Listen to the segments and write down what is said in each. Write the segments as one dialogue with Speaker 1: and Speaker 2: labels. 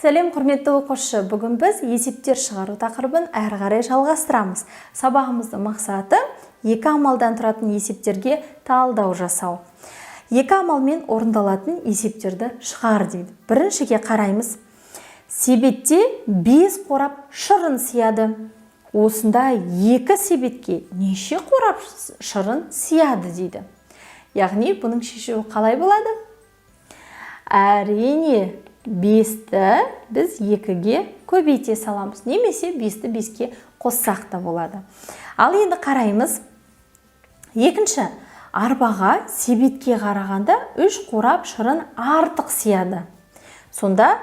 Speaker 1: Сәлем құрметті оқушы, бүгін біз есептер шығару тақырыбын әрі қарай жалғастырамыз. Сабағымыздың мақсаты екі амалдан тұратын есептерге талдау жасау. Екі амалмен орындалатын есептерді шығар дейді. Біріншіге қараймыз. Себетте 5 қорап шырын сияды. Осында екі себетке неше қорап шырын сияды дейді. Яғни бұның шешуі қалай болады? Әрине 5-ті біз 2-ге көбейте саламыз. Немесе 5-ті 5-ке қоссақ та болады. Ал енді қараймыз. Екінші, арбаға себетке қарағанда 3 қорап шырын артық сияды. Сонда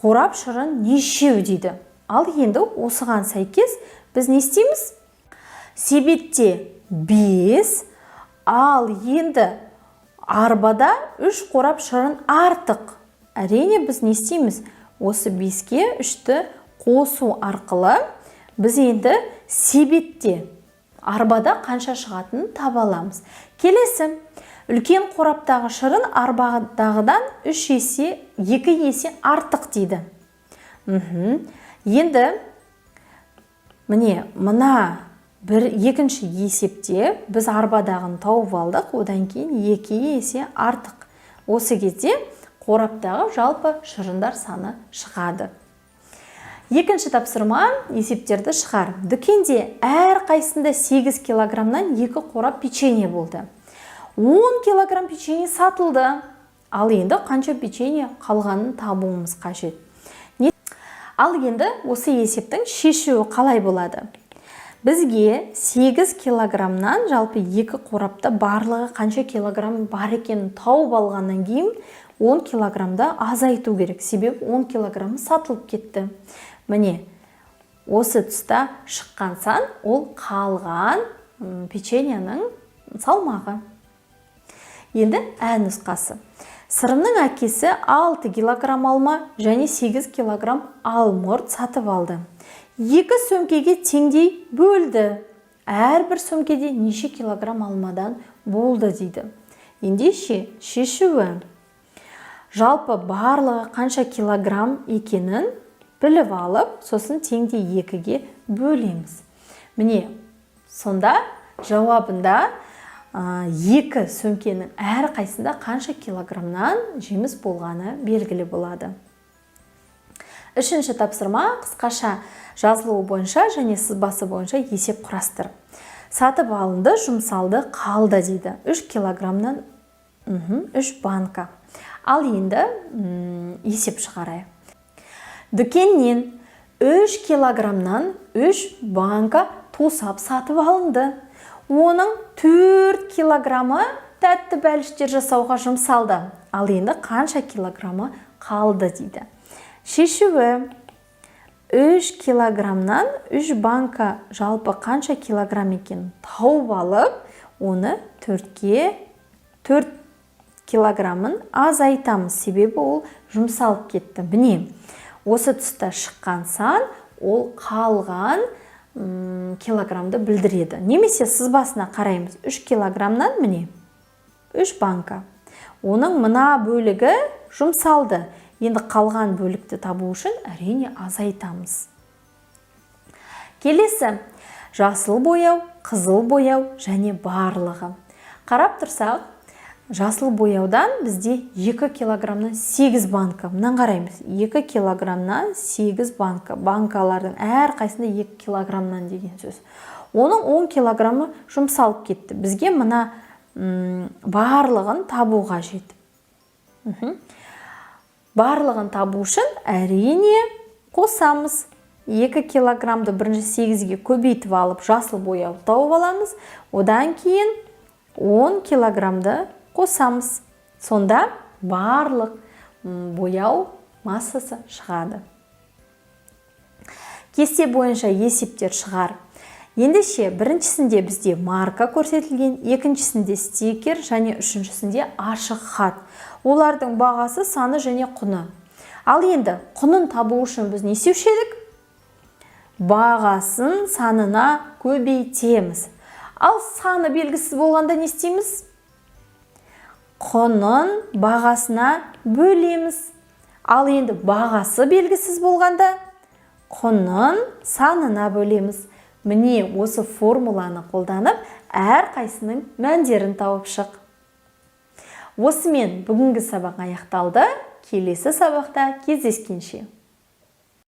Speaker 1: қорап шырын нешеу дейді. Ал енді осыған сәйкес біз не істейміз? Себетте 5, ал енді арбада 3 қорап шырын артық. Әрине біз не істейміз? Осы 5-ке 3-ті қосу арқылы біз енді себетте арбада қанша шығатынын таба аламыз. Келесі, үлкен қораптағы шырын арбадағыдан 2 есе артық дейді. Енді міне мына екінші есепте біз арбадағын тауып алдық, одан кейін 2 есе артық. Осы кезде қораптағы жалпы шырындар саны шығады. Екінші тапсырма есептерді шығар. Дүкенде әр қайсында 8 килограммнан 2 қорап печенье болды. 10 килограмм печенье сатылды. Ал енді қанша печенье қалғанын табуымыз қажет. Ал енді осы есептің шешуі қалай болады? Бізге 8 килограммнан жалпы 2 қорапта барлығы қанша килограмм бар екенін тауып алғаннан кейін 10 килограммда азайту керек. Себебі 10 килограмм сатылып кетті. Міне, осы тұста шыққан сан ол қалған печеньенің салмағы. Енді ә нұсқасы. Сырымның әкесі 6 килограмм алма және 8 килограмм алмұрт сатып алды. 2 сөмкеге теңдей бөлді. Әрбір сөмкеде неше килограмм алмадан болды дейді. Ендеше шешуі. Жалпы барлығы қанша килограмм екенін біліп алып, сосын теңдей 2-ге бөлеміз. Міне, сонда жауабында 2 сөмкенің әр қайсында қанша килограммнан жеміс болғаны белгілі болады. Үшінші тапсырма қысқаша жазылуы бойынша және сызбасы бойынша есеп құрастыр. Сатып алынды, жұмсалды, қалды дейді. 3 килограммнан 3 банка. Ал енді есеп шығарайық. Дүкеннен 3 килограммнан 3 банка тосап сатып алынды. Оның 4 килограммы тәтті бәліштер жасауға жұмсалды. Ал енді қанша килограммы қалды дейді. Шешуі 3 килограммнан 3 банка жалпы қанша килограмм екенін тауып алып, оны 4 килограммын азайтамыз. Себебі ол жұмсалып кетті. Міне, осы тұста шыққан сан ол қалған килограммды білдіреді. Немесе сызбасына қараймыз. 3 килограммнан міне 3 банка. Оның мына бөлігі жұмсалды. Енді қалған бөлікті табу үшін әрине азайтамыз. Келесі, жасыл бояу, қызыл бояу және барлығы. Қарап тұрсақ, жасыл бояудан бізде 2 килограммнан 8 банка. Мұнан қараймыз. 2 килограммнан 8 банка. Банкалардың әр қайсында 2 килограммнан деген сөз. Оның 10 килограммы жұмсалып кетті. Бізге мұна барлығын табу қажет. Барлығын табу үшін әрине қосамыз. 2 килограммды бірінші 8-ге көбейтіп алып, жасыл бояу тауып аламыз. Одан кейін 10 килограммды қосамыз. Сонда барлық бояу массасы шығады. Кесте бойынша есептер шығар. Ендеше біріншісінде бізде марка көрсетілген, екіншісінде стикер және үшіншісінде ашық хат. Олардың бағасы, саны және құны. Ал енді құнын табу үшін біз не істеуші едік? Бағасын санына көбейтеміз. Ал саны белгісіз болғанда не істейміз? Құнын бағасына бөлеміз. Ал енді бағасы белгісіз болғанда құнын санына бөлеміз. Міне осы формуланы қолданып, әрқайсының мәндерін тауып шық. Осымен бүгінгі сабақ аяқталды. Келесі сабақта кездескенше.